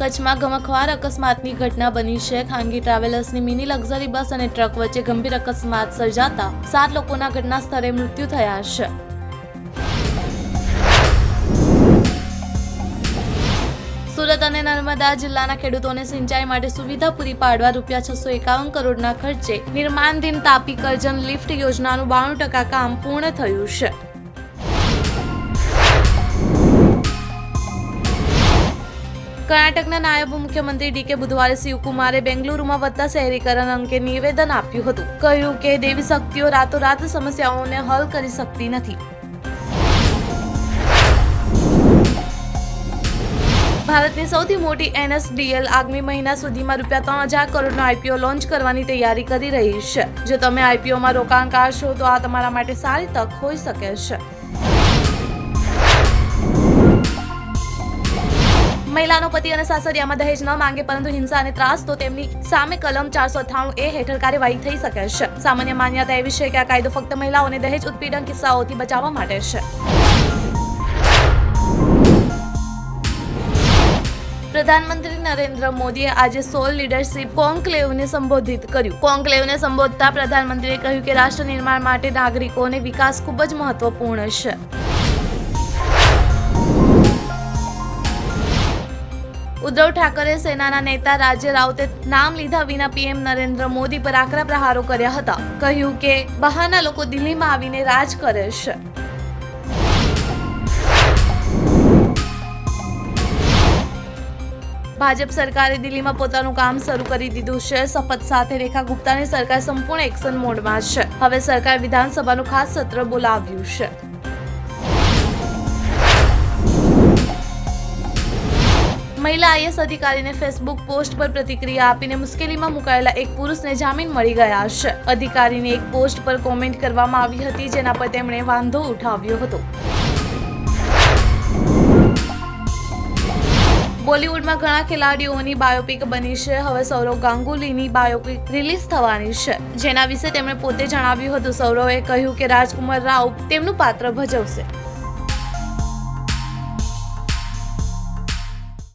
કચ્છમાં ગમખ્વાર અકસ્માતની ઘટના બની છે. ખાનગી ટ્રાવેલર્સની મિની લક્ઝરી બસ અને ટ્રક વચ્ચે ગંભીર અકસ્માત સર્જાતા 7 લોકોના ઘટના સ્થળે મૃત્યુ થયા છે. સુરત અને નર્મદા જિલ્લાના ખેડૂતોને સિંચાઈ માટે સુવિધા પૂરી પાડવા ₹651 કરોડના ખર્ચે નિર્માણાધીન તાપી કરજણ લિફ્ટ યોજનાનું 92% કામ પૂર્ણ થયું છે. કર્ણાટકના નાયબ મુખ્યમંત્રી ડી.કે. બુધવારે શિવકુમારે બેંગલુરુમાં વધતા શહેરીકરણ અંગે નિવેદન આપ્યું હતું. કહ્યું કે દેવી શક્તિઓ રાતોરાત સમસ્યાઓને હલ કરી શકતી નથી. ભારતની સૌથી મોટી NSDL આગામી મહિના સુધીમાં ₹3000 કરોડનો IPO લોન્ચ કરવાની તૈયારી કરી રહી છે. જો તમે IPOમાં રોકાણ કરશો તો આ તમારા માટે સારી તક હોઈ શકે છે. મહિલાનો પતિ અને સાસરિયામાં દહેજ ન માંગે પરંતુ હિંસા અને ત્રાસ તો તેમની સામે કલમ 498A હેઠળ કાર્યવાહી થઈ શકે છે. સામાન્ય માન્યતા એવી છે કે આ કાયદો ફક્ત મહિલાઓને દહેજ ઉત્પીડન કિસ્સાઓથી બચાવવા માટે છે. પ્રધાનમંત્રી નરેન્દ્ર મોદીએ આજે સોલ લીડરશીપ કોન્ક્લેવને સંબોધિત કર્યું. કોન્ક્લેવને સંબોધતા પ્રધાનમંત્રીએ કહ્યું કે રાષ્ટ્ર નિર્માણ માટે નાગરિકોને વિકાસ ખૂબ જ મહત્વપૂર્ણ છે. ઉદ્ધવ ઠાકરે સેનાના નેતા રાજ્ય રાઉતે નામ લીધા વિના PM નરેન્દ્ર મોદી પર આકરા પ્રહારો કર્યા હતા. કહ્યું કે બહારના લોકો દિલ્હીમાં આવીને રાજ કરે છે. ભાજપ સરકારે દિલ્હીમાં પોતાનું કામ શરૂ કરી દીધું છે. શપથ સાથે રેખા ગુપ્તાની સરકાર સંપૂર્ણ એક્શન મોડમાં છે. હવે સરકાર વિધાનસભાનું ખાસ સત્ર બોલાવ્યું છે. મહિલા IAS અધિકારીને ફેસબુક પોસ્ટ પર પ્રતિક્રિયા આપીને મુશ્કેલીમાં મુકાયેલા એક પુરુષને જામીન મળી ગયા છે. અધિકારીની એક પોસ્ટ પર કોમેન્ટ કરવામાં આવી હતી જેના પર તેમણે વાંધો ઉઠાવ્યો હતો. બોલિવૂડમાં ઘણા ખેલાડીઓની બાયોપિક બની છે. હવે સૌરવ ગાંગુલીની બાયોપિક રિલીઝ થવાની છે, જેના વિશે તેમણે પોતે જણાવ્યું હતું. સૌરવે કહ્યું કે રાજકુમાર રાવ તેમનું પાત્ર ભજવશે.